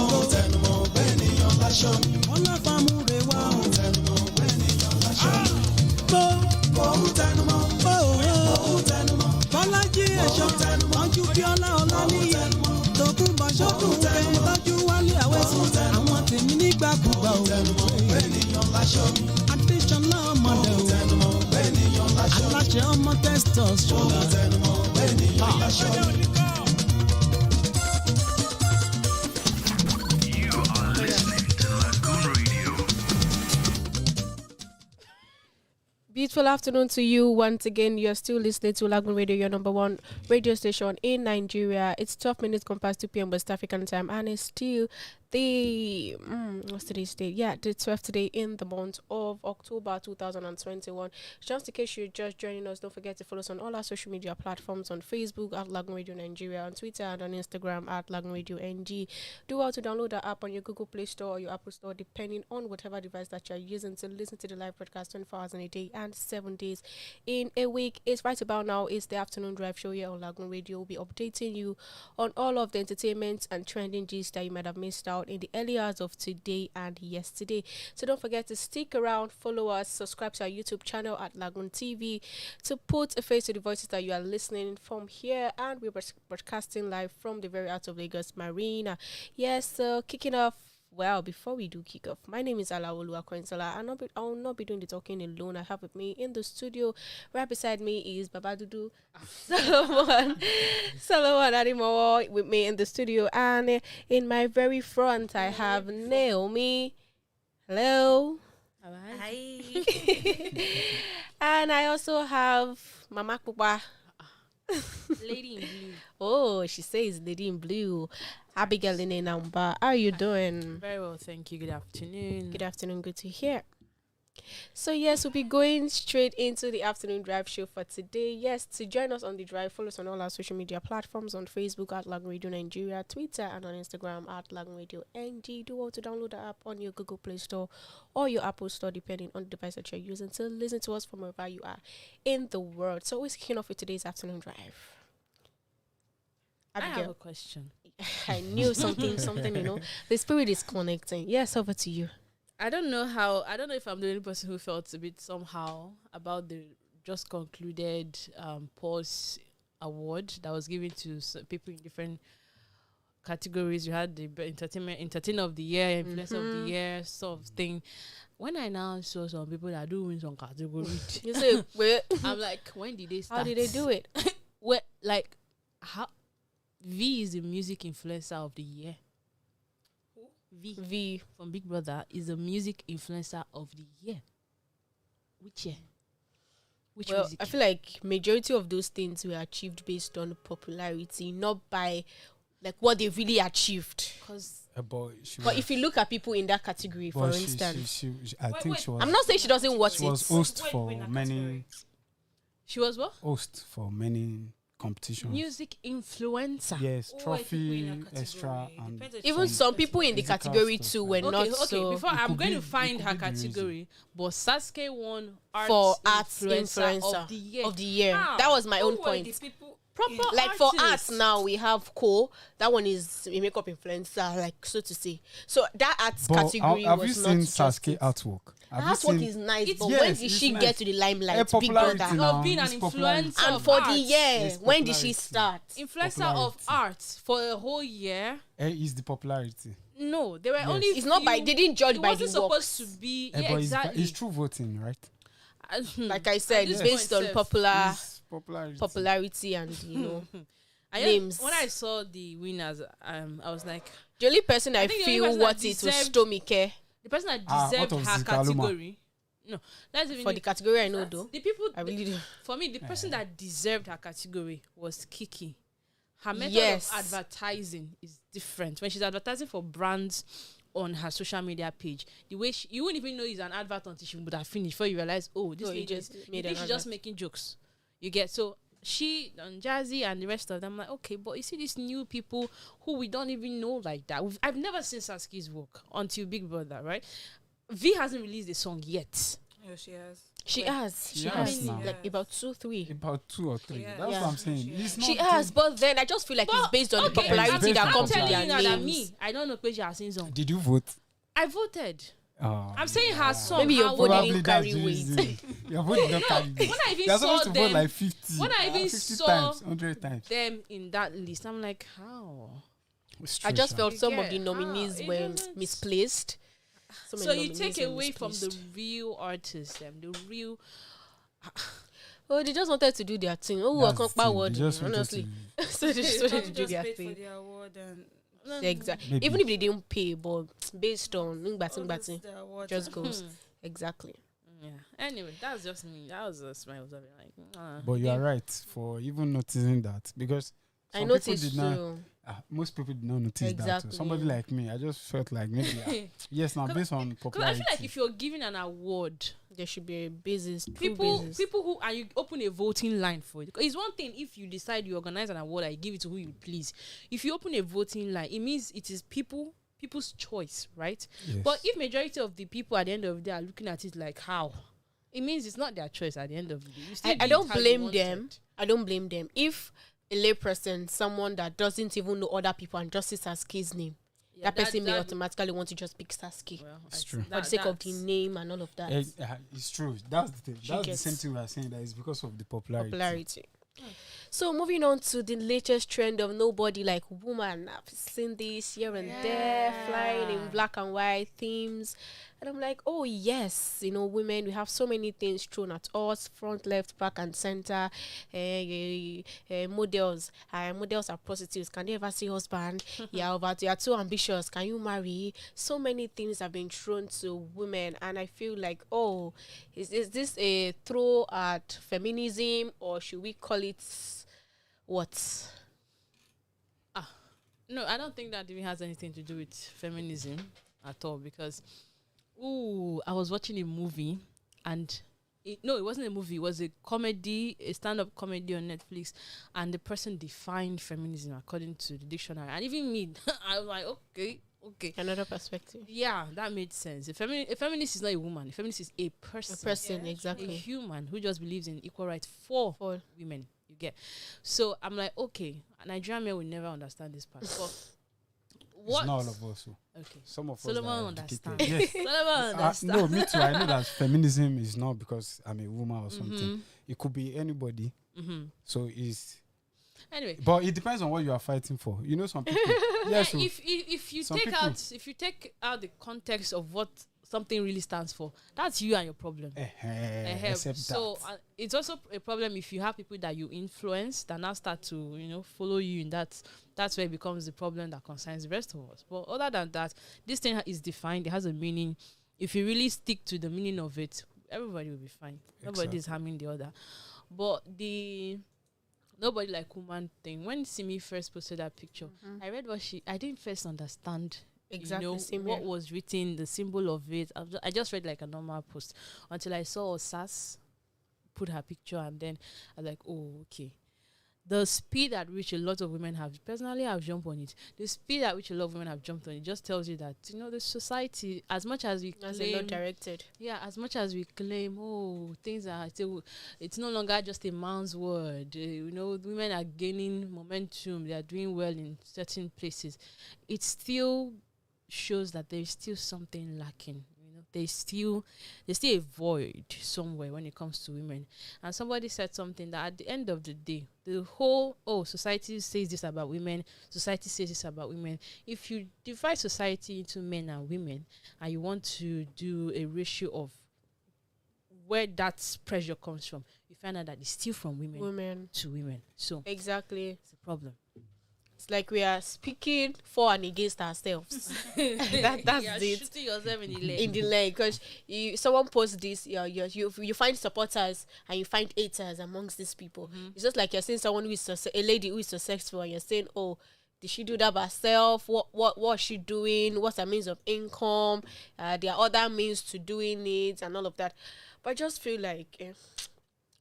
dúró. Tẹnumọ́ bẹ́nìyàn láṣọ mi. Ọlọ́fàmúre wá o. Tẹnumọ́ bẹ́nìyàn láṣọ mi. Tẹnumọ́. Tẹnumọ́. Bọ́lájí ẹ̀ṣọ́. Tọ́jú Bíọ́lá Ọláníyẹ. Tòkunbọ̀ ṣọ́kùn kẹ́ tọ́jú Wálé Àwẹ̀sùn. Àwọn tèmi nígbàkúgbà o. Tẹnumọ́ bẹ́nìyàn láṣọ mi. Adéṣọlá ọmọdé o. Tẹnumọ́ bẹ́nìyàn láṣọ mi. Aláṣẹ ọmọ tẹ́sítọ̀ ṣọlá. Tẹnumọ́ bẹ́nìyàn láṣọ mi. Beautiful afternoon to you once again. You're still listening to Lagoon Radio, your number one radio station in Nigeria. It's 12 minutes past 2 p.m. West African time, and it's still the what's today's date? Yeah, the 12th today in the month of October 2021. Just in case you're just joining us, don't forget to follow us on all our social media platforms, on Facebook at Lagoon Radio Nigeria, on Twitter and on Instagram at LagoonRadio.Ng. Do well to download the app on your Google Play Store or your Apple Store, depending on whatever device that you're using, to listen to the live broadcast 24 hours in a day and 7 days in a week. It's right about now. It's the afternoon drive show here on Lagoon Radio. We'll be updating you on all of the entertainment and trending gist that you might have missed out in the early hours of today and yesterday. So don't forget to stick around, follow us, subscribe to our YouTube channel at LagoonTV to put a face to the voices that you are listening from here. And we're broadcasting live from the very heart of Lagos Marina. Yes, so kicking off. Well, before we do kick off, my name is Olumakaiye. I will not be doing the talking alone. I have with me in the studio, right beside me is Babadudu Solomon Adimowo with me in the studio, and in my very front I have Naomi. Hello. Hi. And I also have Mama Kuba. Lady in blue. Oh, she says Lady in Blue. Abigail in number. How are you doing? Very well, thank you. Good afternoon. Good afternoon. Good to hear. So yes, we'll be going straight into the afternoon drive show for today. Yes, to join us on the drive, follow us on all our social media platforms, on Facebook at Lagoon Radio Nigeria, Twitter and on Instagram at LagoonRadio.Ng. Do want to download the app on your Google Play Store or your Apple Store, depending on the device that you're using, to listen to us from wherever you are in the world. So we're kicking off with today's afternoon drive. Abigail. I have a question. I knew something, the spirit is connecting. Yes, over to you. I don't know if I'm the only person who felt a bit somehow about the just concluded Pulse Award that was given to people in different categories. You had the entertainer of the year, influencer of the year, sort of thing. When I now saw some people that do win some categories, you say, wait. I'm like, when did they start? How did they do it? Well, like, how? V is the music influencer of the year. V from Big Brother is a music influencer of the year. Which year? Which music? I feel like majority of those things were achieved based on popularity, not by like what they really achieved. But if you look at people in that category, for instance, I think she was. I'm not saying she doesn't watch it. She was host for many. She was what? Host for many competitions. Music influencer. Yes, trophy, extra, and even some people in the category too were not so. Before I'm going to find her category, but Sasuke won for arts influencer of the year. That was my own point. Proper like for arts now we have Cole. That one is a makeup influencer, like so to say. So that arts category have was you not seen Sasuke artwork? Artwork is nice, but when did she get to the limelight? Big Brother. Of being an influencer and for the year, when did she start? Influencer of art for a whole year. Is the popularity? No, they were only. It's not by. They didn't judge by the work. It wasn't supposed to be. Yeah, exactly. It's true voting, right? Like I said, it's based on popularity and names. When I saw the winners, I was like, the only person I feel what it was Stomike. The person that deserved her category. No, that's for the category I know though. The people I really do. For me, the person that deserved her category was Kiki. Her method of advertising is different. When she's advertising for brands on her social media page, the way you wouldn't even know it's an advert until she would have finished before you realize, this lady she's just making jokes. You get so she and Jazzy and the rest of them like, okay, but you see these new people who we don't even know like that. I've never seen Sasuke's work until Big Brother, right? V hasn't released a song yet. Yeah, she has. She has. She She has. has now. Like about 2, 3. About 2 or 3. Yeah. That's Yeah. what I'm saying. It's not She has, but then I just feel like it's based on the popularity based that on comes with I'm their telling you now that names. me, I don't know where she has seen some. Did you vote? I voted. Oh, I'm saying her song. Maybe your her vote way- didn't that's carry the weight. reason. Your vote did not carry weight. When I even You're saw supposed to vote them, like 50. when I even 50 saw times, 100 times. them in that list, I'm like, how? It's I true, just sha. felt some of Yeah, the nominees it were doesn't- misplaced. Some of So the you nominees take were away from the misplaced. real artists, them, the real. Oh, they just wanted to do their thing. Oh, I That's can't the thing. power They just wanted honestly. to- So they just wanted to do Just their paid for thing. the award and Exactly. Maybe. Even if they didn't pay, but based on always the award just and- goes. Exactly. Yeah. Anyway, that's just me. That was just my observation. Like, But you are right for even noticing that because I some people noticed did not. too. Most people did not notice that. Exactly, Too. Somebody yeah. like me, I just felt like maybe yes, now based on because I popularity. feel like if you're giving an award, There should be a basis. True people basis. who and you open a voting line for it. It's one thing if you decide you organize an award and you give it to who you please. If you open a voting line, it means it is people's choice, right? Yes. But if majority of the people at the end of the day are looking at it like how, it means it's not their choice at the end of the day. You still I did don't how you blame wanted. them. I don't blame them. If a layperson, someone that doesn't even know other people and just sees Sasuke's name, Yeah, that person may automatically want to just pick Sasuke well, It's I- true. for the sake of the that's- name and all of that. It's true. That's the thing. She That's the gets- same thing we are saying. That is because of the popularity. Popularity. So moving on to the latest trend of nobody like woman. I've seen this here and there, flying in black and white themes. And I'm like, oh yes, women, we have so many things thrown at us, front, left, back, and center. Models. Models are prostitutes. Can they ever see husband? You are too ambitious. Can you marry? So many things have been thrown to women, and I feel like, oh, is this a throw at feminism, or should we call it what? No, I don't think that even has anything to do with feminism at all because, I was watching a movie and it wasn't a movie. It was a comedy, a stand-up comedy on Netflix, and the person defined feminism according to the dictionary. And even me, I was like, okay. Another perspective. Yeah, that made sense. A feminist is not a woman. A feminist is a person. A person, A exactly. human who just believes in equal rights for women. You get. So I'm like, okay, Nigerian men will never understand this part. But what? It's not all of us. So. Okay. Some of Solomon us are understand. educated. Yes. Solomon understand. No, me too. I know that feminism is not because I'm a woman or something. Mm-hmm. It could be anybody. So it's. Anyway, But it depends on what you are fighting for. Some people. Yes. yeah, if you some take people- out the context of what something really stands for, that's you and your problem. Except So that. it's also a problem if you have people that you influence that now start to follow you in that. That's where it becomes the problem that concerns the rest of us. But other than that, this thing is defined. It has a meaning. If you really stick to the meaning of it, everybody will be fine. Nobody is harming the other. But the nobody like woman thing. When Simi first posted that picture, I read I didn't first understand Exactly, same what here. was written, the symbol of it. I just read like a normal post until I saw Osas put her picture, and then I was like, oh, okay. The speed at which a lot of women have, personally, I've jumped on it. The speed at which a lot of women have jumped on it just tells you that, the society, as much as we As a claim, lot directed. yeah, as much as we claim, things are still, it's no longer just a man's word. Women are gaining momentum. They are doing well in certain places. It still shows that there is still something lacking. There's still a void somewhere when it comes to women. And somebody said something that at the end of the day, the whole society says this about women, society says this about women. If you divide society into men and women, and you want to do a ratio of where that pressure comes from, you find out that it's still from women to women. So Exactly. it's a problem. It's like we are speaking for and against ourselves. That's it. Shooting yourself in the leg. In the leg, because someone posts this, you find supporters and you find haters amongst these people. It's just like you're saying someone who is a lady who is successful, and you're saying, oh, did she do that by herself? What is she doing? What's her means of income? There are other means to doing it and all of that. But I just feel like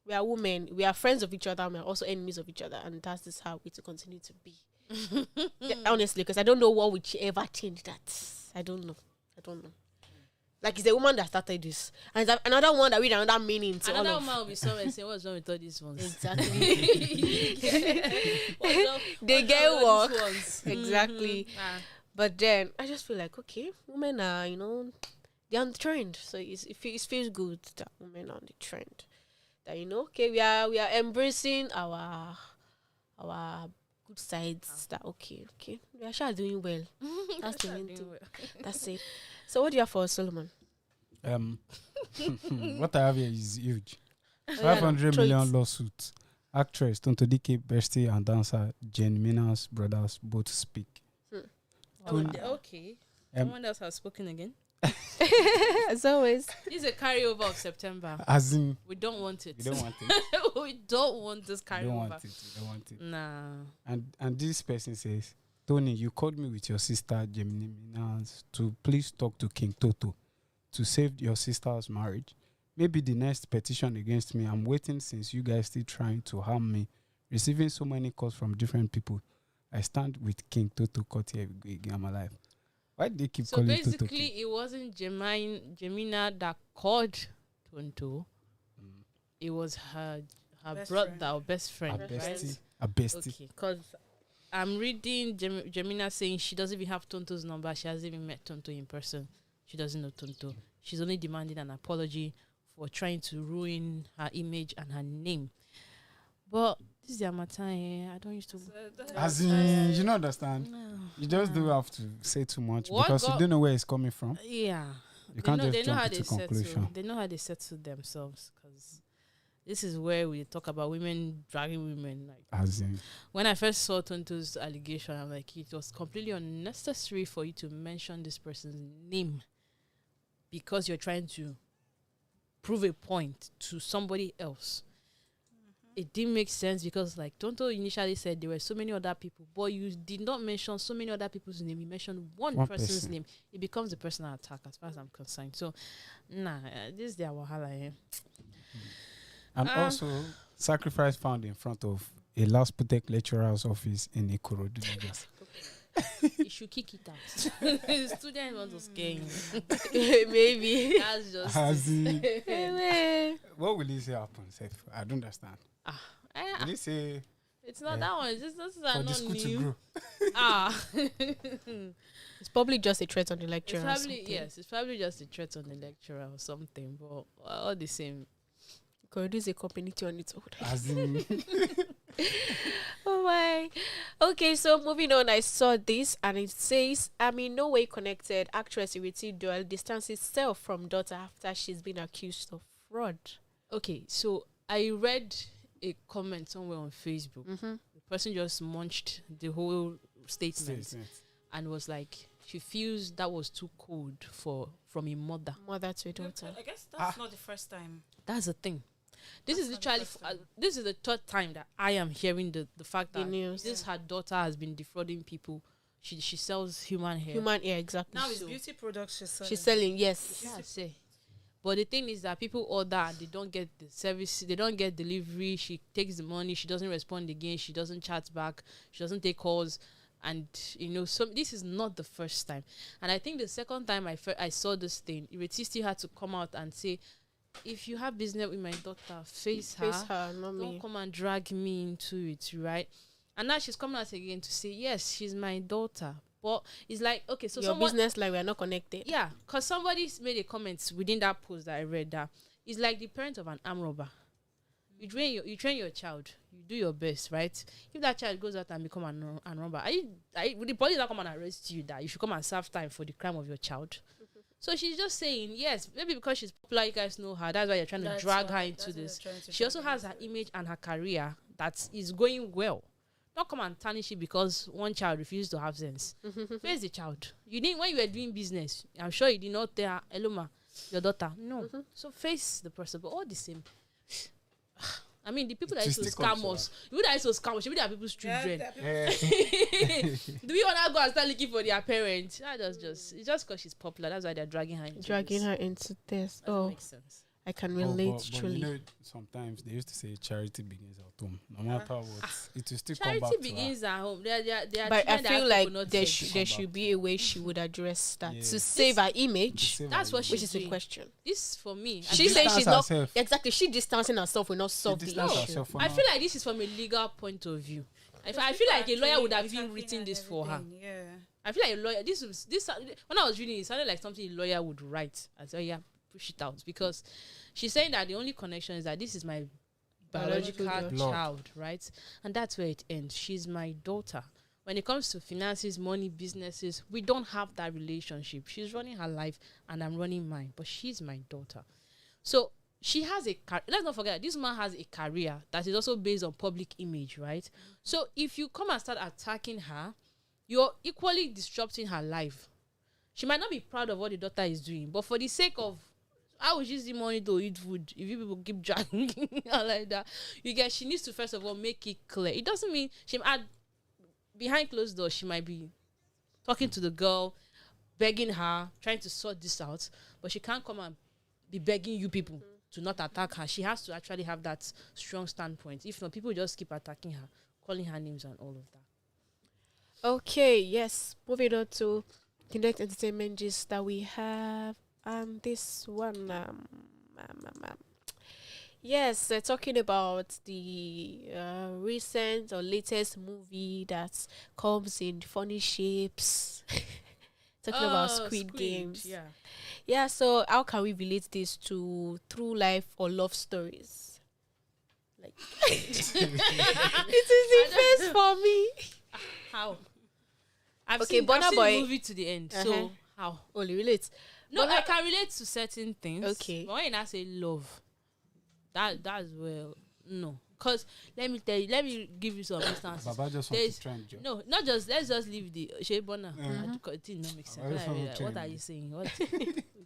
we are women, we are friends of each other, and we are also enemies of each other, and that's just how we to continue to be. Yeah, honestly, because I don't know what would ever change that. I don't know. Like it's a woman that started this, and it's another one that read another meaning to Another all of. woman will be somewhere saying, "What's wrong with all these ones?" Exactly. They What's get wrong with all work. these ones? Exactly. Ah. But then I just feel like, okay, women are, they're on the trend. So it feels good that women are on the trend. That okay, we are embracing our good sides. That okay, we are sure doing well. That's the main thing. That's it. So what do you have for us, Solomon? What I have here is huge. Oh, 500 throw million it. lawsuit. Actress Tonto Dike, bestie and dancer Jen Mina's brothers both speak. Okay. Someone else has spoken again. As always. This is a carryover of September. As in, We don't want it. we don't want it. We don't want this We don't want carryover. it. We don't want it. Nah. And this person says, Tony, you called me with your sister Gemini Minas to please talk to King Toto to save your sister's marriage. Maybe the next petition against me. I'm waiting since you guys still trying to harm me, receiving so many calls from different people. I stand with King Toto caught here again my life. Why do they keep So calling Toto basically, King? it wasn't Jemina that called Tonto. It was her brother or best friend. A Right? bestie. A bestie. Okay, because I'm reading Jemina saying she doesn't even have Tonto's number. She hasn't even met Tonto in person. She doesn't know Tonto. She's only demanding an apology for trying to ruin her image and her name. But this is the Amatan. I don't used to. As in, you don't understand. No. You just don't have to say too much What because you got- don't know where it's coming from. Yeah. You can't they just know jump how into they conclusion. settle. They know how they settle themselves. Because this is where we talk about women dragging women. Like As in, when I first saw Tonto's allegation, I'm like, it was completely unnecessary for you to mention this person's name because you're trying to prove a point to somebody else. It didn't make sense because, like Tonto initially said, there were so many other people, but you did not mention so many other people's name. You mentioned one person's person. name. It becomes a personal attack, as far as I'm concerned. So, this is their wahala. and also sacrifice found in front of a last protect lecturer's office in Ikorodu, Lagos. You should kick it out. Students want to scare you. Maybe. That's just. As in, Maybe. what will he say happen? Sef? I don't understand. Will he say It's not that one. This for is the not school to new. grow? It's probably just a threat on the lecturer. It's or probably something. yes. It's probably just a threat on the lecturer or something. But all the same, Ikorodu is a community on its own. As in, Oh my. Okay, so moving on, I saw this and it says, I'm in no way connected. Actress Ireti Doyle distances herself from daughter after she's been accused of fraud. okay. So I read a comment somewhere on Facebook. The person just munched the whole statement and was like, she feels that was too cold from a mother. Mother to a daughter. I guess that's not the first time. That's the thing. This is That's not the literally first time. this is the third time that I am hearing the fact The that news. this her daughter has been defrauding people. She sells human hair. Human ear, exactly. Now it's So- beauty products she's selling. She's selling, yes. Yeah, I say. But the thing is that people order and they don't get the service, they don't get delivery. She takes the money, she doesn't respond again, she doesn't chat back, she doesn't take calls, and so this is not the first time. And I think the second time I saw this thing, Ireti still had to come out and say, if you have business with my daughter, face her. Face her, not Don't me. come and drag me into it, right? And now she's coming out again to say, yes, she's my daughter. But it's like, okay, so Your someone, business, like we are not connected. yeah, because somebody made a comment within that post that I read that it's like the parent of an armed robber. You train your child, you do your best, right? If that child goes out and become an armed robber, would the police not come and arrest you that you should come and serve time for the crime of your child? So she's just saying, yes, maybe because she's popular, you guys know her. That's why you're trying to drag her into this. She also has her image and her career that is going well. Don't come and tarnish it because one child refuses to have sense. Face the child. You didn't, when you were doing business, I'm sure you did not tell her, Eluma, your daughter. No. So face the person, but all the same. I mean, the people that used to scam us, the people that used to scam us, should be their people's children. Do we want to go and start looking for their parents? It's just because she's popular. That's why they're dragging her into Dragging this. her into this. Doesn't Oh, make sense. I can relate truly. You know, sometimes they used to say charity begins at home. No matter what, it will still Charity come back begins to her. at home. They are But I feel like there said. should be a way she would address that Yeah. to save her image, That's what which she's is the doing. question. This for me. She says she's distance not herself. exactly. She distancing herself will not solve the distance issue. herself for I now. feel like this is from a legal point of view. I feel like a lawyer would have even written this for her. Yeah. I feel like a lawyer. This when I was reading it sounded like something a lawyer would write. I said, yeah, push it out, because she's saying that the only connection is that this is my biological child, right? And that's where it ends. She's my daughter. When it comes to finances, money, businesses, we don't have that relationship. She's running her life and I'm running mine, but she's my daughter. So she has let's not forget, this man has a career that is also based on public image, right? So if you come and start attacking her, you're equally disrupting her life. She might not be proud of what the daughter is doing, but for the sake of how would she see money to eat food if you people keep dragging her like that? She needs to first of all make it clear. It doesn't mean she might, behind closed doors, she might be talking to the girl, begging her, trying to sort this out, but she can't come and be begging you people to not attack her. She has to actually have that strong standpoint. If not, people just keep attacking her, calling her names and all of that. Okay, yes. Moving on to the next entertainment gist that we have. And this one, yes, talking about the recent or latest movie that comes in funny shapes. Talking about Squid Games. Yeah, so how can we relate this to true life or love stories? Like, it is the first for me. How? I've Okay, seen Burna the Boy. movie to the end. So how? Only relate. No, I can relate to certain things. Okay. But when I say love, that's well, no. Because let me give you some instances. Baba just wants to trend job. No, not just, let's just leave the Shea Bonner. It did not make sense. What are you saying? What?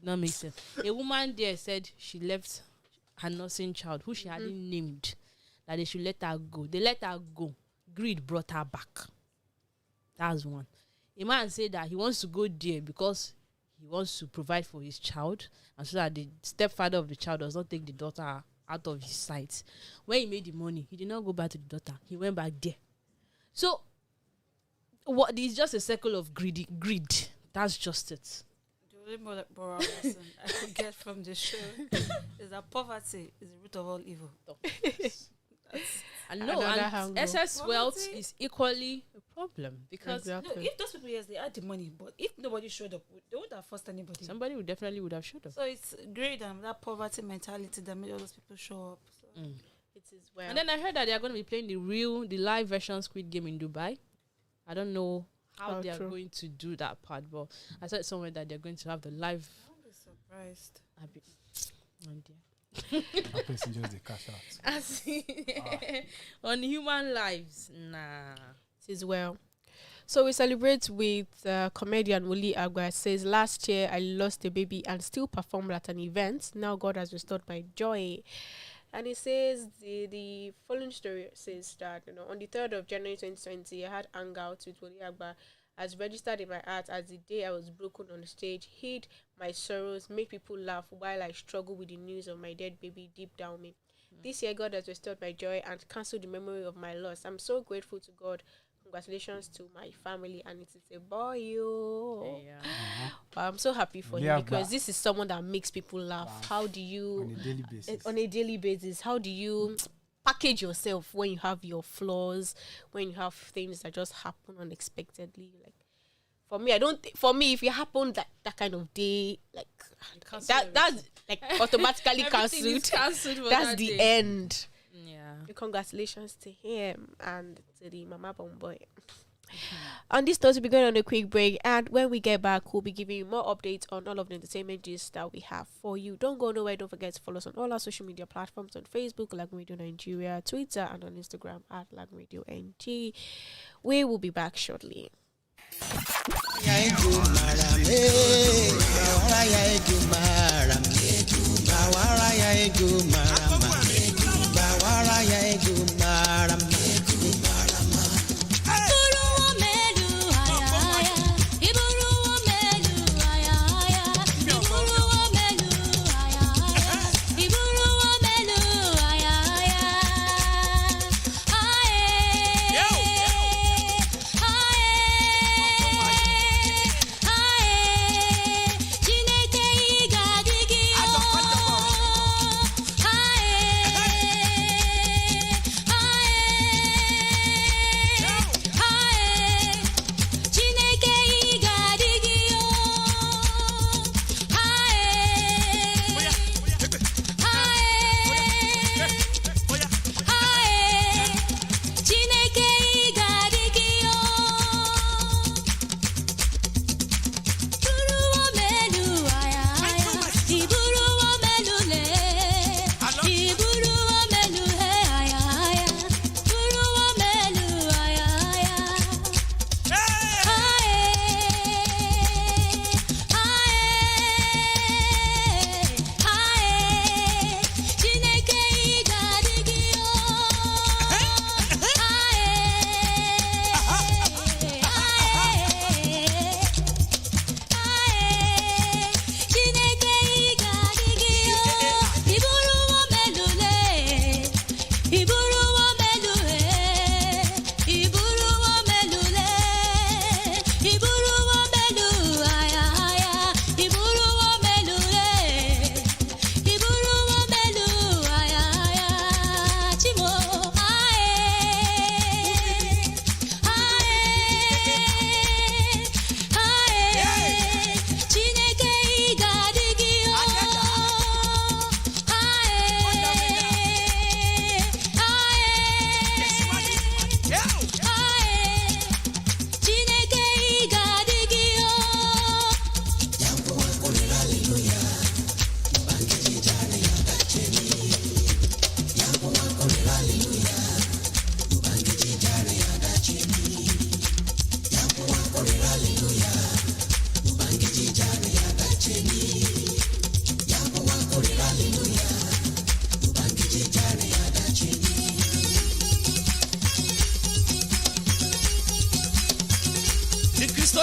Not make sense. A woman there said she left her nursing child, who she hadn't named, that they should let her go. They let her go. Greed brought her back. That's one. A man said that he wants to go there because he wants to provide for his child, and so that the stepfather of the child does not take the daughter out of his sight. When he made the money, he did not go back to the daughter. He went back there. So, what is just a circle of greed. That's just it. The only moral lesson I could get from this show is that poverty is the root of all evil. And no, and excess wealth is equally a problem, because No, if those people, yes, they had the money, but if nobody showed up, they wouldn't have forced anybody. somebody would have showed up. So it's great, that poverty mentality that made all those people show up. So. It is well. And then I heard that they are going to be playing the live version Squid Game in Dubai. I don't know how they are going to do that part, but I saw it somewhere that they're going to have the live. I'll be surprised. Oh dear. That person just the cash out. On human lives, nah. It is well. So we celebrate with comedian Olumakaiye. Says, last year I lost a baby and still performed at an event. Now God has restored my joy. And he says the following story says that, on the 3rd of January 2020, I had hangouts with Olumakaiye, as registered in my heart as the day I was broken on the stage, hid my sorrows, make people laugh while I struggle with the news of my dead baby deep down me. This year, God has restored my joy and cancelled the memory of my loss. I'm so grateful to God. Congratulations to my family, and it is a boy. I'm so happy for him, because this is someone that makes people laugh. How do you on a daily basis? How do you package yourself when you have your flaws, when you have things that just happen unexpectedly? Like, for me, if it happened that kind of day, like that's like automatically cancelled. That's the end. Yeah. Congratulations to him and to the Mama Bomboy. On this note, we'll be going on a quick break, and when we get back, we'll be giving you more updates on all of the entertainment gist that we have for you. Don't go nowhere. Don't forget to follow us on all our social media platforms, on Facebook, Lagoon Radio Nigeria, Twitter, and on Instagram at Lagoonradio.Ng. We will be back shortly.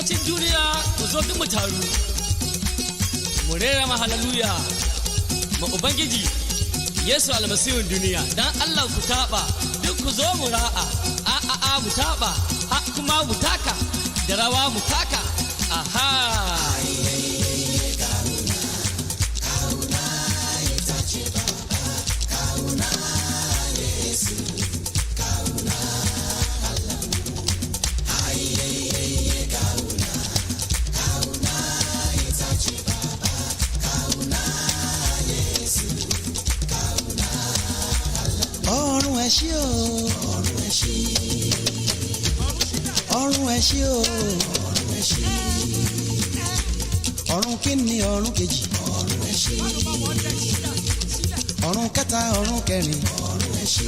Kiristocin duniya ku zo duk mu taru. Mu rera ma haleluya. Ma Ubangiji Yesu almasihun duniya. Dan Allah ku taba duk ku zo mu ra'a. A mu taba kuma mu taka da rawa mu taka. Aha. Ọ̀run ẹ ṣí o, ọ̀run ẹ ṣí, ọ̀run ẹ ṣí o, ọ̀run ẹ ṣí, ọ̀run kìíní ọ̀run kejì, ọ̀run ẹ ṣí, ọ̀run kẹta ọ̀run kẹrin, ọ̀run ẹ ṣí,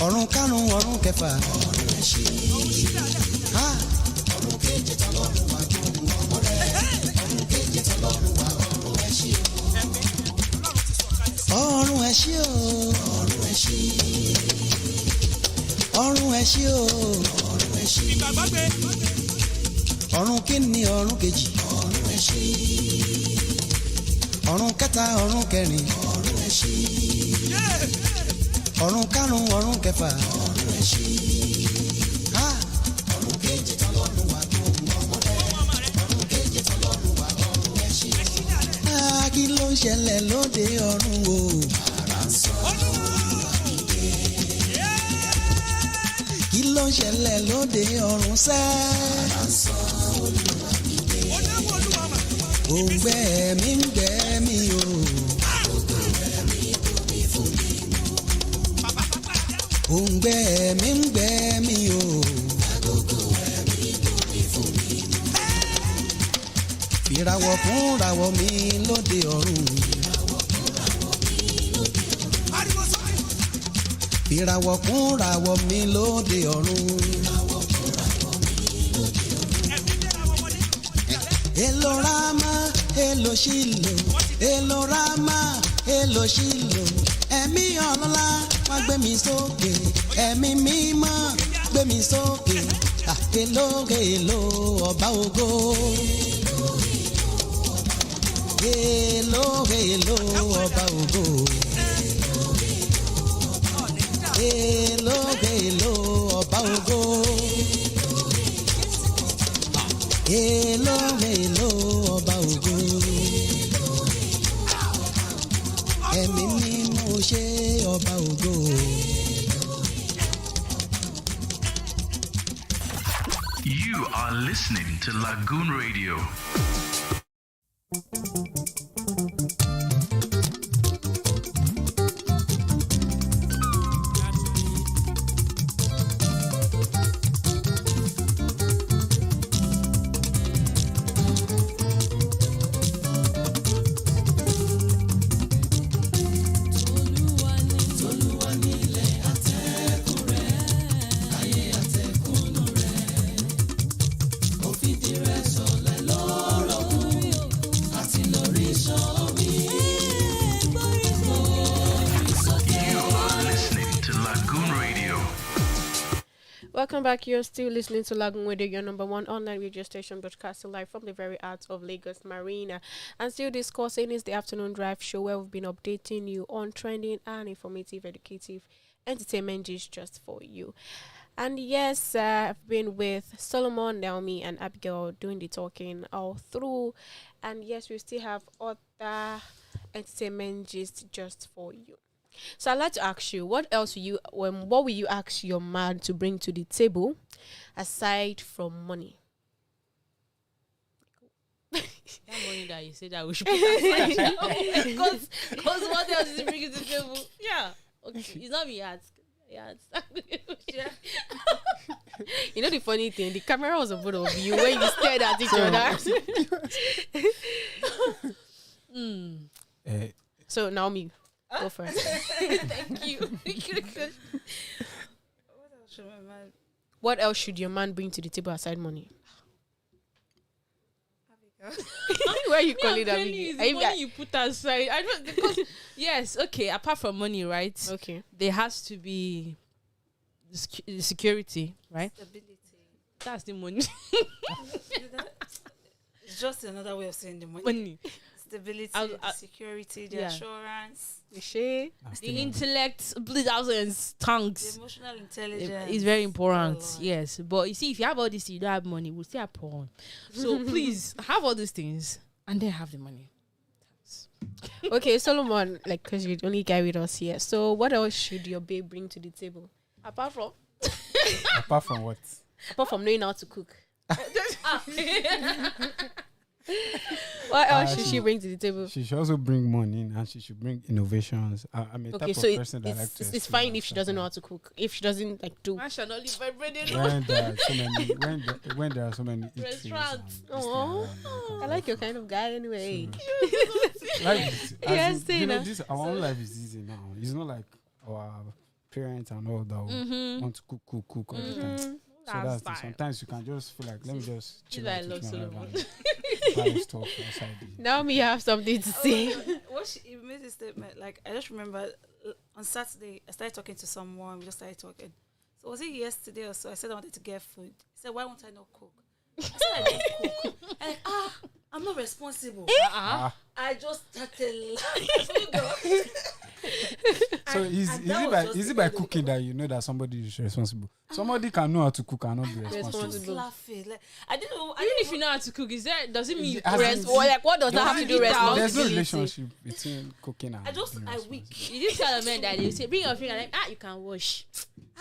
ọ̀run karùn-ún ọ̀run kẹfà, ọ̀run ẹ ṣí, ọ̀run keje tọ́lọ́run wá tó ń ọmọ rẹ̀, ọ̀run keje tọ́lọ́run wá ọ̀run ẹ ṣí o. Ọ̀run ẹ ṣí o, ọ̀run ẹ ṣí, ọ̀run ẹ ṣí o, ọ̀run ẹ ṣí, ọ̀run kìíní ọ̀run kejì, ọ̀run ẹ ṣí, ọ̀run kẹta ọ̀run kẹrin, ọ̀run ẹ ṣí, ọ̀run karùn-ún ọ̀run kẹfà, ọ̀run ẹ ṣí, ọ̀run keje tọ́lọ́run wá tó ń ọmọ rẹ̀, ọ̀run keje tọ́lọ́run wá ọ̀run ẹ ṣí. Kí ló ń ṣẹlẹ̀ lóde ọ̀run o? Kí ló ń ṣẹlẹ̀ lóde ọ̀run sẹ́? Òǹgbẹ mi ń gbẹ mi o. Òǹgbẹ mi ń gbẹ mi o. Fìràwọ̀ fún ràwọ̀ mi lóde ọ̀run. Fìràwọ̀ fún ràwọ̀ mi lóde ọ̀run. Èlò Rámà, èlò Ṣílò, èlò Rámà, èlò Ṣílò. Ẹ̀mí ọlọ́lá wá gbé mi sókè, ẹ̀mí mímọ́ gbé mi sókè. Èlò èlò ọba ògo. Èlò èlò ọba ògo. Èlò èlò ọba ògo. Èlò èlò ọba ògo. Ẹ̀mí mímọ́ ṣe ọba ògo. You are listening to Lagoon Radio. Welcome back. You're still listening to Lagoon Radio, your number one online radio station, broadcasting live from the very heart of Lagos Marina. And still discussing is the afternoon drive show, where we've been updating you on trending and informative, educative, entertainment gist just for you. And yes, I've been with Solomon, Naomi, and Abigail doing the talking all through. And yes, we still have other entertainment gist just for you. So I'd like to ask you, what else what will you ask your man to bring to the table aside from money? That money that you said that we should put aside. Because what else is he bringing to the table? Yeah. Okay. It's not me ask. Yeah. You know the funny thing, the camera was on both of you when you stared at each other. So Naomi, go first. Thank you. What else should your man bring to the table aside money? Why you call it Abigail? The money you put aside. I don't, because yes, okay. Apart from money, right? Okay. There has to be the security, right? Stability. That's the money. It's just another way of saying the money. Money. Stability, the security, the assurance, the intellect, bleed out and the tongues. emotional intelligence. It's very important. Yes. But you see, if you have all these, you don't have money, we'll still have porn. So please have all these things and then have the money. Okay, Solomon, like, because you're the only guy with us here. So what else should your babe bring to the table? Apart from what? Apart from knowing how to cook. What else should she bring to the table? She should also bring money and she should bring innovations. I'm a type of person that likes to. It's fine if she doesn't know how to cook. If she doesn't like do. I shall not live by bread when there are so many, when there are so many Restaurants. Oh, I like your kind of guy anyway. Yes, this our own life is easy now. It's not like our parents and all that want to cook all the time. So that's the, sometimes you can just feel like, let me just chill out with my life and buy stuff outside. Now me have something to say. You made a statement. Like, I just remember on Saturday, I started talking to someone. We just started talking. So was it yesterday or so? I said I wanted to get food. He said, why won't I not cook? I said I don't cook. And like, I'm not responsible. I just started laughing. So is it by cooking that you know that somebody is responsible? Somebody can know how to cook and not be responsible. Just laughing. Like, I didn't know. Even if you know how to cook, does it mean you like, what does that have to do with responsibility? There's no relationship between cooking and I weak. You didn't tell a man that they say, bring your finger, like, you can wash.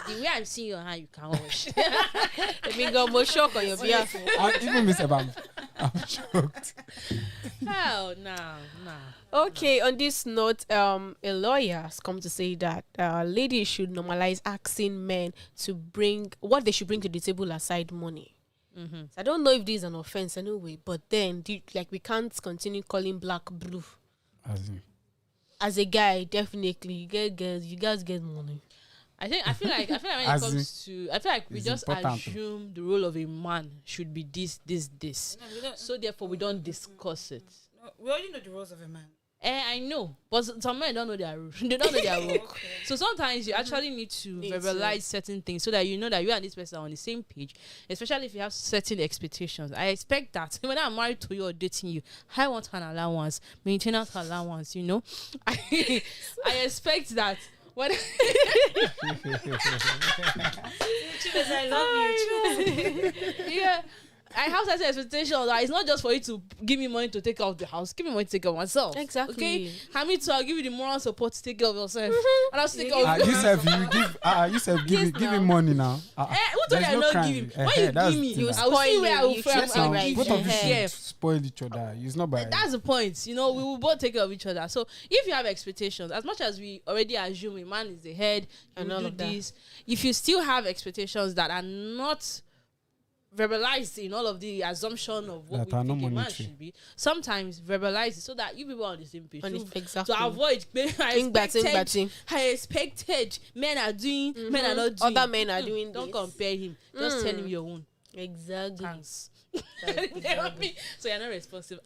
The way I'm seeing your hand, you can wash. Let me go more shock on your behalf. Even Miss Ebam, I'm shocked. Hell, no. Okay, on this note, a lawyer has come to say that ladies should normalize asking men to bring what they should bring to the table aside money. So I don't know if this is an offense anyway, but then we can't continue calling black blue. As a guy, definitely you get girls, you guys get money. I feel like when it comes to, I feel like we just assume the role of a man should be this. No, so therefore we don't discuss it. No, we already know the roles of a man. I know, but some men don't know their role. They don't know their role. Okay. So sometimes you actually need to verbalize certain things so that you know that you and this person are on the same page, especially if you have certain expectations. I expect that when I'm married to you or dating you, I want an allowance, maintenance allowance, you know. I expect that. What? I love you. Yeah, I have certain expectations that it's not just for you to give me money to take care of the house. Give me money to take care of myself. Exactly. Okay. I mean, I'll give you the moral support to take care of yourself, and I'll take care of you said give me money now. Who told you I not give him? When you give me, you spoil where I will give both of you should spoil each other. It's not by. That's the point. You know, we will both take care of each other. So if you have expectations, as much as we already assume a man is the head and all of this, if you still have expectations that are not verbalized in all of the assumption of what we think a man should be, sometimes verbalize it so that you people are on the same page. Exactly. To avoid I expected men are doing, men are not doing. Other men are doing Don't this. compare him. Just tell him your own. Exactly. Thanks. So you're not responsible.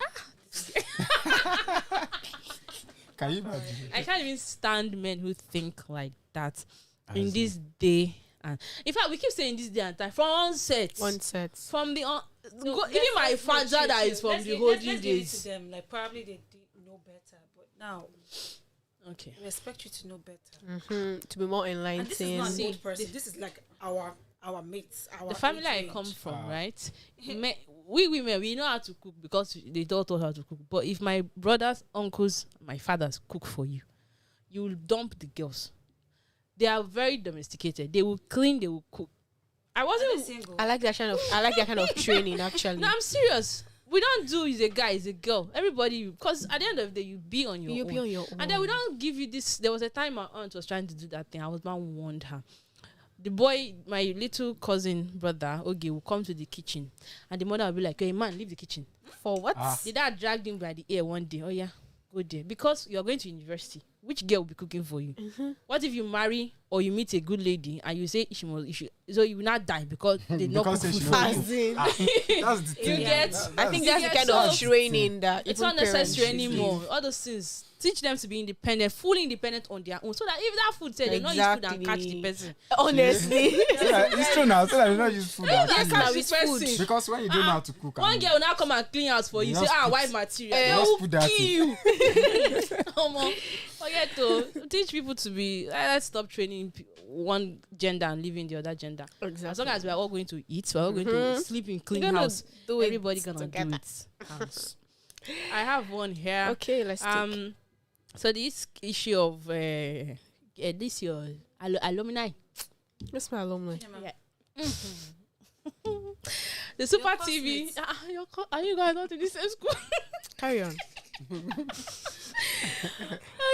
Can you imagine? I can't even stand men who think like that in this day. And in fact, we keep saying this day and time from onset. From the even my father that is from the olden days. To them, like probably they did know better, but now, okay, we expect you to know better, to be more enlightened. And this is not an old person. This is like our mates. The family I come from, right? We women, we know how to cook because they don't taught how to cook. But if my brothers, uncles, my fathers cook for you, you will dump the girls. They are very domesticated. They will clean. They will cook. I like that kind of training. Actually, no, I'm serious. We don't do is a guy, is a girl. Everybody, because at the end of the day, you be on your own. And then we don't give you this. There was a time my aunt was trying to do that thing. I was man warned her. The boy, my little cousin brother, Oge, will come to the kitchen, and the mother will be like, "Hey man, leave the kitchen." For what? The dad dragged him by the ear one day. Oh yeah, go there because you're going to university. which girl will be cooking for you? What if you marry or you meet a good lady and you say so you will not die because they not cook food for you? That's the thing. You get? I think that's the kind so of training that It's even not necessary parents should anymore. give. All those things. Teach them to be independent, fully independent on their own. So that if that food said they not use food and catch the person. Honestly. It's true now. So that you not use food. That's and how clean. it's food. Because when you don't know how to cook, One girl will now come and clean house for you. You Say, just put- wife material. you They just will put that kill you. Forget to teach people to be. Let's stop training one gender and leaving the other gender. Exactly. As long as we are all going to eat, we're all going to sleep in clean We're gonna house. do it Everybody gonna together. do it. House. I have one here. Okay, let's take. So this issue of this your alumni. What's my alumni? The Super Your TV. classmates. Are you guys not in the same school? Carry on.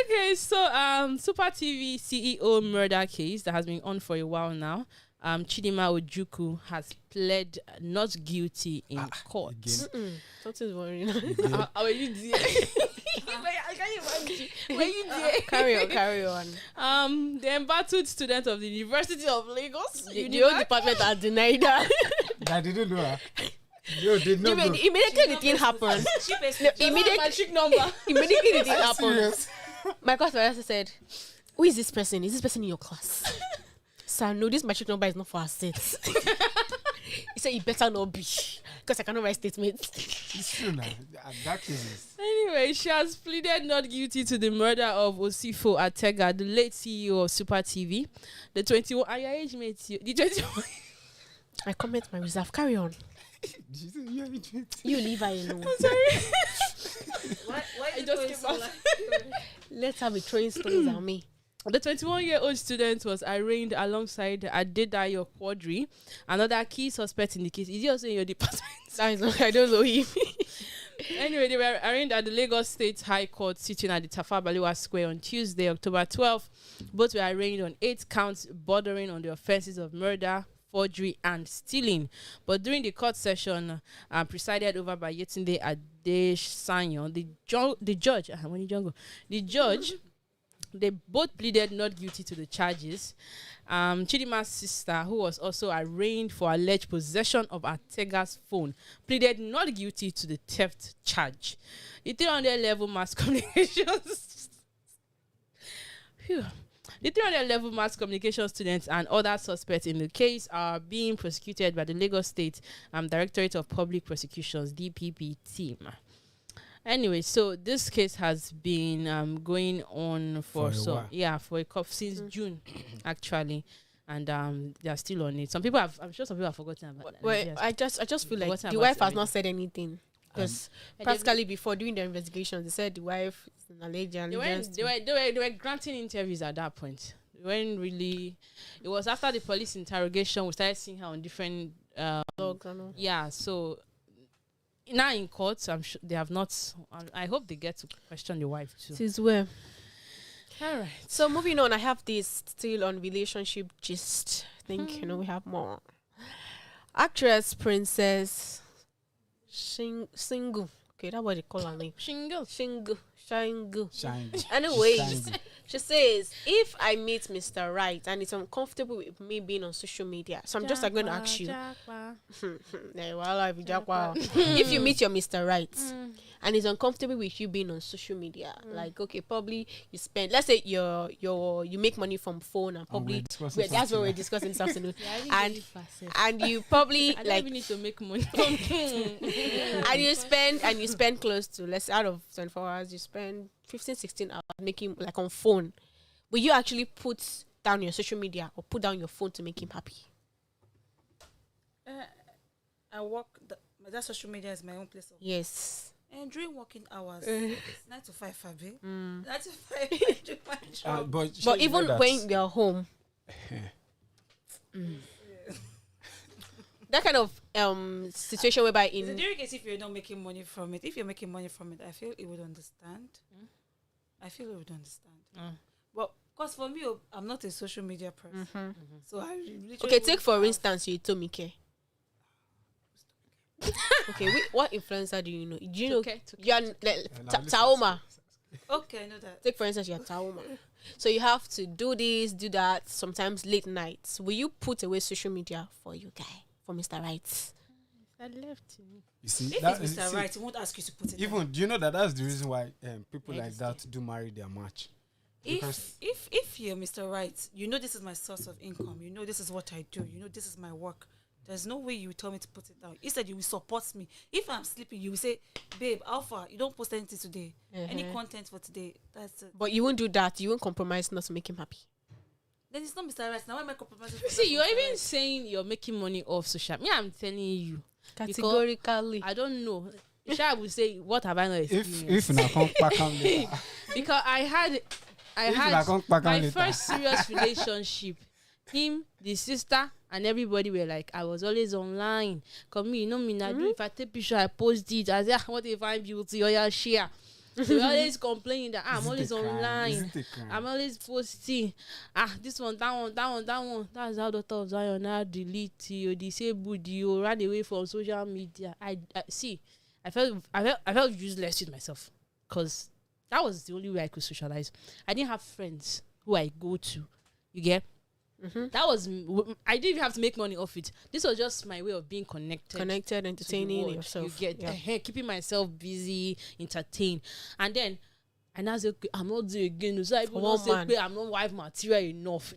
Okay, so Super TV CEO murder case that has been on for a while now. Chidinma Ojukwu has pled not guilty in court. again. Something's worrying. Are you there? I can't imagine. Were you there? Carry on. The embattled student of the University of Lagos. The whole department has denied that. I didn't know that. Yo, did not know. Immediately the thing happened. Matric number. Immediately the thing happened. Serious? My class professor said, "Who is this person? Is this person in your class?" Sir, no, this matric number is not for our sets. He said, "It better not be, because I cannot write statements." It's true now. That case is. Anyway, she has pleaded not guilty to the murder of Osifo Atega, the late CEO of Super TV. The 21. Are your age mates? The 21. I comment my reserve. Carry on. You leave her alone. Why I you just going came so out. like- Let's have a throwing stones at me. The 21-year-old student was arraigned alongside Adedayo Quadri, another key suspect in the case. Is he also in your department? I don't know him. Anyway, they were arraigned at the Lagos State High Court sitting at the Tafawa Balewa Square on Tuesday, October 12th. Both were arraigned on 8 counts bordering on the offences of murder, forgery, and stealing. But during the court session, presided over by Yetunde Adesanyo, the judge, they both pleaded not guilty to the charges. Chidima's sister, who was also arraigned for alleged possession of Atega's phone, pleaded not guilty to the theft charge. The 300-level mass communications The 300-level mass communication students and other suspects in the case are being prosecuted by the Lagos State Directorate of Public Prosecutions, DPP team. Anyway, so this case has been going on for a couple since June, actually, and they are still on it. I'm sure some people have forgotten about that. Well, I just feel like Forgotten the about wife it has not said anything. Because practically before doing the investigation, they said the wife is an alleged. They were granting interviews at that point. They weren't really. It was after the police interrogation we started seeing her on different. Yeah, so now in court, I'm sure they have not. I hope they get to question the wife too. This is where. All right. So moving on, I have this still on relationship gist. I think we have more. Actress Princess Single. Okay, that's what they call her name. Shingle. Anyways, she says, if I meet Mr. Right and it's uncomfortable with me being on social media, so I'm just going to ask you. If you meet your Mr. Right and it's uncomfortable with you being on social media, like okay, probably you spend, let's say you make money from phone and probably that's what we're discussing this afternoon, and you probably I don't like even need to make money. and you spend close to, let's say out of 24 hours you spend 15-16 hours making like on phone. Will you actually put down your social media or put down your phone to make him happy? I work. That social media is my own place of. Yes. And during working hours, it's 9 to 5, Fabi. 9 to 5, I do my job. But even when you're home, that kind of situation whereby It's a different case if you're not making money from it. If you're making money from it, I feel it would understand. I feel it would understand. But because for me, I'm not a social media person, so I literally okay, take won't for have- instance, you Tomike. Okay, what influencer do you know? Do you know? Toke. You're Taoma. Okay, I know that. Take for instance, you're a woman. So you have to do this, do that, sometimes late nights. Will you put away social media for you guy, for Mr. Right? I left you. You see, If that, it's Mr. see, Right, he won't ask you to put it even down. do you know that that's the reason why people like that do marry their match? If you're Mr. Right, you know this is my source of income. You know this is what I do. You know this is my work. There's no way you will tell me to put it down. Instead, you will support me. If I'm sleeping, you will say, babe, Alpha, you don't post anything today. Any content for today. That's it. But you won't do that. You won't compromise not to make him happy. Then it's not Mr. Right. Now why am I compromising? See, you're even saying you're making money off social media. I'm telling you. Categorically. I don't know. Isha would say, what have I not experienced? If na come back on later. Because I had my first serious relationship. Him, the sister, and everybody were like, I was always online. Cause me, you know me, do if I take picture, I post it. I say, what if I'm beauty or you share? They always complaining that I'm always online. I'm always posting. This one, that one. That's how Daughter of Zion now delete you, disable you, run away from social media. I see. I felt useless with myself because that was the only way I could socialize. I didn't have friends who I go to. You get? That was I didn't even have to make money off it. This was just my way of being connected, entertaining yourself. You get keeping myself busy, entertained, and then I now say, okay, I'm not doing again. So I not say, okay, I'm not wife material enough.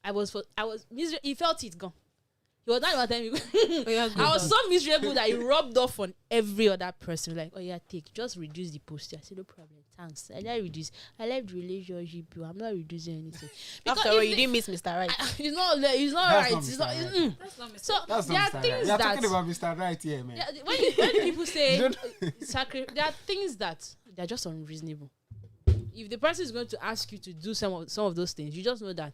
I was miserable. He felt it gone. He was not even telling me. I was so miserable that he rubbed off on every other person. Like, oh yeah, just reduce the post. I said, no problem, thanks. I left the relationship. I'm not reducing anything. After all, you didn't miss Mr. Right. He's not right. That's not Mr. So That's there are Mr. things Right. You're that talking about Mr. Right here, man. when people say there are things that they're just unreasonable. If the person is going to ask you to do some of those things, you just know that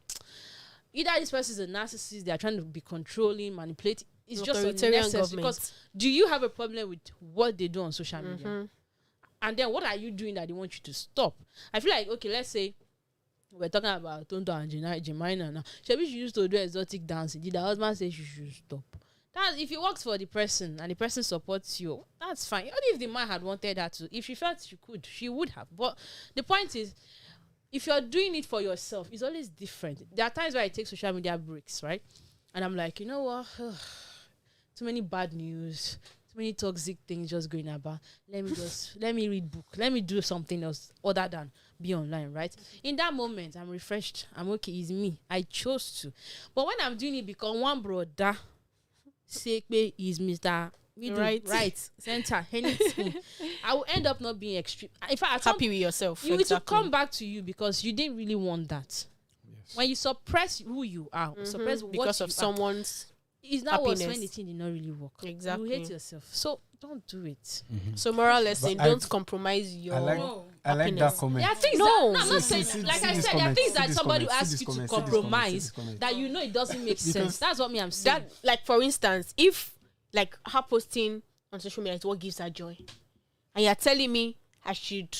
either this person is a narcissist, they are trying to be controlling, manipulating. It's just unnecessary. Because do you have a problem with what they do on social media? And then what are you doing that they want you to stop? I feel like, okay, let's say we're talking about Tonto and Jemina now. She used to do exotic dancing. Did the husband say she should stop? That if it works for the person and the person supports you, that's fine. Even if the man had wanted her to, if she felt she could, she would have. But the point is, if you're doing it for yourself, it's always different. There are times where I take social media breaks, right? And I'm like, you know what? Too many bad news, too many toxic things just going about. Let me read book. Let me do something else other than be online, right? In that moment, I'm refreshed. I'm okay. It's me. I chose to. But when I'm doing it because one brother say is Mr. Right, center, anything, I will end up not being extreme. In fact, happy with yourself. It will come back to you because you didn't really want that. Yes. When you suppress who you are, suppress what because you of someone's it's not worse when the thing did not really work. Exactly. You hate yourself. So don't do it. So moral lesson, don't compromise your I like that comment. There are things I'm not saying, like I said, there are things that somebody will ask you to compromise that you know it doesn't make sense. That's what I'm saying. That, like for instance, if like her posting on social media is what gives her joy, and you're telling me I should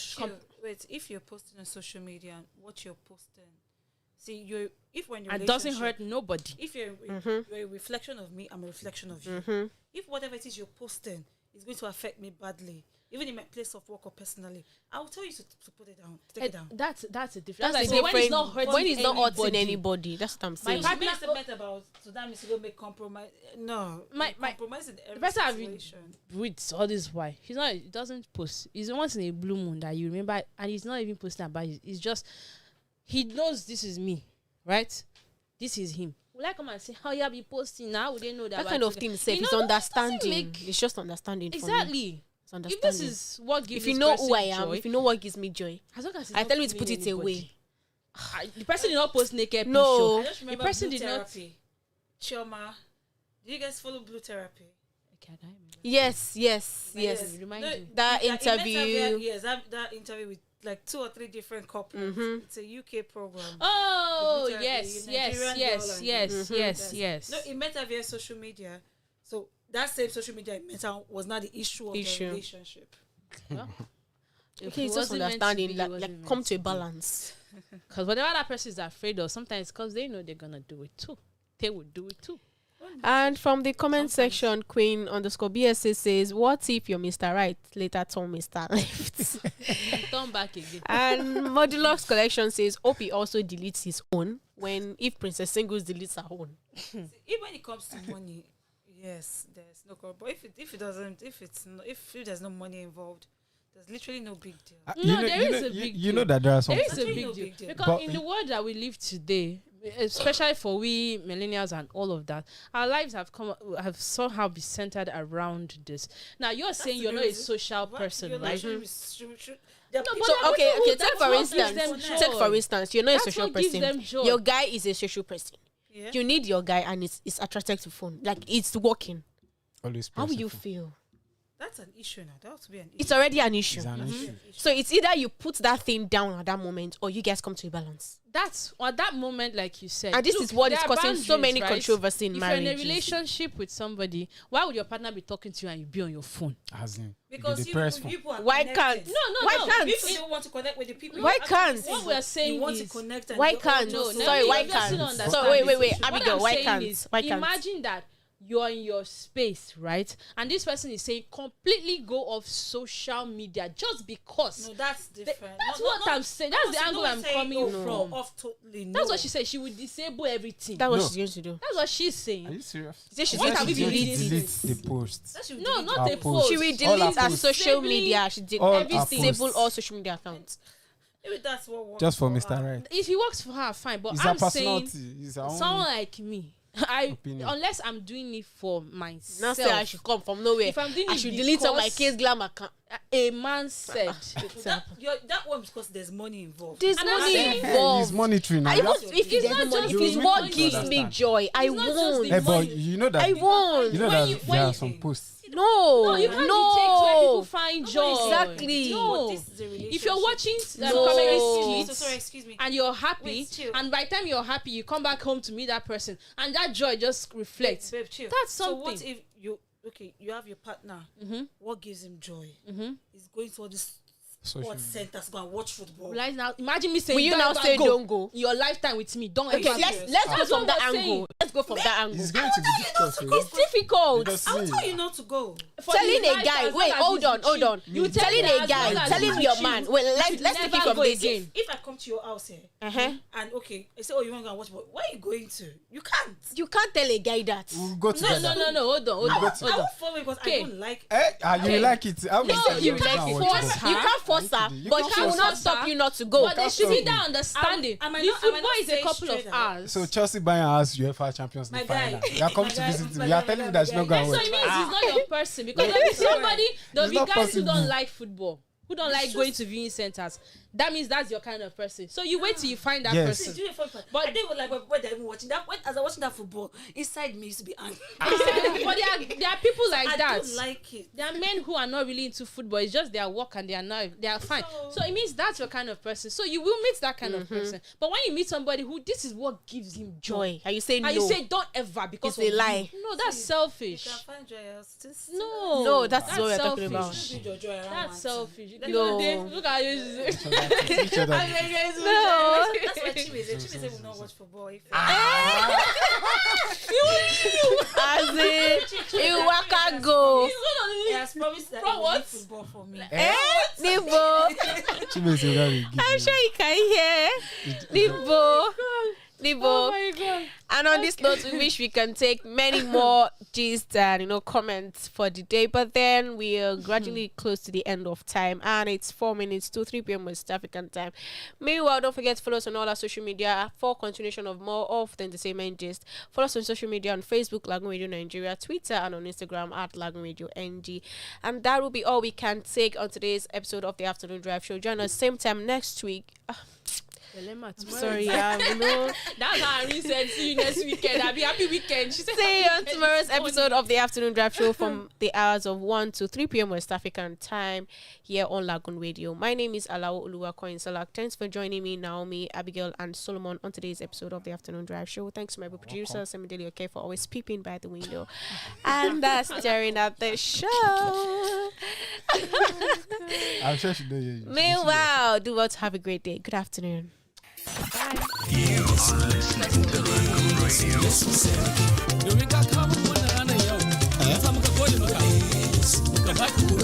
wait, if you're posting on social media, what you're posting, see, when you're it doesn't hurt nobody. If you're a reflection of me, I'm a reflection of you. If whatever it is you're posting is going to affect me badly, even in my place of work or personally, I will tell you to put it down, take it down. That's a difference. That's like when it's not hurting anybody. That's what I'm saying. My partner statement about so that means you don't make compromise. No, compromise in every situation. With all this, why he's not? He doesn't post. He's once in a blue moon that you remember, and he's not even posting about it. It's just he knows this is me, right? This is him. Will I come and say, how you be posting now? Would they know that kind of thing? It's understanding. It's just understanding. Exactly. If this is what gives, if you know who I am, if you know what gives me joy, as long as I tell you to put it away. The person did not post naked picture. I just remember the person Blue did Therapy. Chioma, do you guys follow Blue Therapy? Okay, I remember. Yes. Remind you. That interview. Yes, that interview with like 2 or 3 different couples. It's a UK program. Oh, yes. No, it met her via social media. So that same social media it met her was not the issue of the relationship. Well, okay, it's just understanding, like come to a balance. Because whatever that person is afraid of, sometimes because they know they're gonna do it too, they would do it too. And from the comment section, Queen_BSC says, "What if you're Mr. Right later turn Mr. Left?" Turn back again. And Modulus Collection says, "Hope he also deletes his own if Princess Singles deletes her own." Even when it comes to money, yes, there's no problem. But if there's no money involved, there's literally no big deal. There is a big deal. You know that there are some. There is a Actually, no big deal. big deal. Because But in the world that we live today, especially for we millennials and all of that, our lives have somehow be centered around this. Now you're saying you're not a social person, right? So but okay, that's take for instance, you're not a social person. Your guy is a social person. Yeah. You need your guy, and it's attracted to phone. Like it's working. Always How will you possible. feel? That's an issue now. That has to be an issue. It's already an issue. It's an issue. So it's either you put that thing down at that moment, or you guys come to a balance. That's at that moment, like you said. And this is what is there are causing so many boundaries, right? controversy in If you're in a marriages. relationship with somebody, why would your partner be talking to you and you be on your phone? As in, Because people are Why connected. can't? No. Why can't? People don't want to connect with the people. Why you're actually can't? saying What we're that saying you want is- to connect. And Why you don't can't? want to- Sorry, no, why you just don't can't? understand So wait, What Abigail, I'm why saying can't? is, Why can't? imagine that you're in your space, right? And this person is saying completely go off social media just because. No, that's different. That's what I'm saying. That's the angle I'm coming from. Off totally. No. That's what she said. She would disable everything. That's what No. she's going to do. That's what she's are saying. you serious? She said she's What going have to you been delete reading? it. Delete the posts. That should No, delete not it. a Our post. She will All delete her her posts. social Disabling media. She did all her disable posts. all social media accounts. Maybe that's what works Just for her. Mr. Right. If he works for her, fine. But It's her I'm saying personality. It's her own. someone like me, Opinion. unless I'm doing it for myself. Now say I should come from nowhere. If I'm doing I it should delete all my because kids' glam account. a man said. That one because there's money involved. There's And I'm money saying- It's involved. monetary now. I You won't, have- if It's there's not money, just if it's the what money. gives me joy, I It's not just won't. the Hey, but money. you know that I won't. you know When that you- there when are you- some posts. No, You can't detect where people find joy. Exactly. No. This is a relationship. If you're watching No. comedy So skits sorry, excuse me. and you're happy, Wait, chill. and by the time you're happy, you come back home to meet that person, and that joy just reflects. Babe, chill. That's So what something. if you have your partner? What gives him joy? Is going to all these Social sports media. centers go and watch football. Right now, imagine me saying, Will you "Don't now ever say don't go?" in your lifetime with me? Don't Okay, ever let's go. go That's from what that we're angle. saying. Let's go from that angle. It's going to be discussed. It's difficult. Because I will me, tell you not to go. For Telling his a life, guy, as wait, long as hold he's on, with hold you. on. You tell Telling him a as guy, long as telling he's your with man. you, Well, you let's should take it never from go this. again. If I come to your house here and I say, oh, you want to go and watch ball, where are you going to? You can't. You can't tell a guy that. we'll go No, together. hold on. I won't follow because Okay. I don't like. You like it? How No, many you times can't have you force watched her. You can't force her, You but can't she will force not her. stop you not to go. But there should be stop that me. understanding. I might The not- I might football not is a say couple of straight hours. So Chelsea buying us UEFA Champions My League guy. final. You are coming My to guy. visit My me. You are guy. telling me My that she's guy. not going So to it watch. means he's not your person, because there'll be somebody, there'll be not guys who don't possible. like football, who don't like going to viewing centers. That means that's your kind of person. So you wait till you find that Yes. person. Do you fun part? But- I didn't like when they're even watching that. When as I was watching that football, inside me used to be angry. But there are people like I that. don't like it. There are men who are not really into football. It's just their work and they are fine. So it means that's your kind of person. So you will meet that kind of person. But when you meet somebody who this is what gives him joy, Joy. Are you saying and no? you say don't ever because It's a of lie. you. No, that's You selfish. can find joy else. Just No, No, that's what we're selfish. talking about. Just build your joy around one That's thing. selfish. No. Look at you. Each other. No. That's why Chibi said we not watch football. If As in, you waka go. he has promised that From he will what? leave football for me. Nibo. Chime is already giving I'm you. sure you can hear. Nibo. Nibo. Oh my god. And on this note, we wish we can take many more gist and comments for the day, but then we are gradually close to the end of time, and it's 4 minutes to 3 p.m. West African time. Meanwhile, don't forget to follow us on all our social media for continuation of more of the entertainment gist. Follow us on social media on Facebook, Lagoon Radio Nigeria, Twitter, and on Instagram at Lagoonradio.Ng. And that will be all we can take on today's episode of the Afternoon Drive Show. Join us same time next week. Sorry, That's how Irene said, see you next weekend. I'll be happy weekend. She said, see you on tomorrow's episode of the Afternoon Drive Show from the hours of 1 to 3 p.m. West African time here on Lagoon Radio. My name is Alao Olumakaiye. Thanks for joining me, Naomi, Abigail, and Solomon on today's episode of the Afternoon Drive Show. Thanks to my producer, Semideli Okay, for always peeping by the window and staring at the show. I'm sure she knows you. Meanwhile, do what? Have a great day. Good afternoon. Bye. You are listening to Lagoon Radio. domin ka kawo mun wannan ranar yau ka sa muka gode maka ka ba ka gode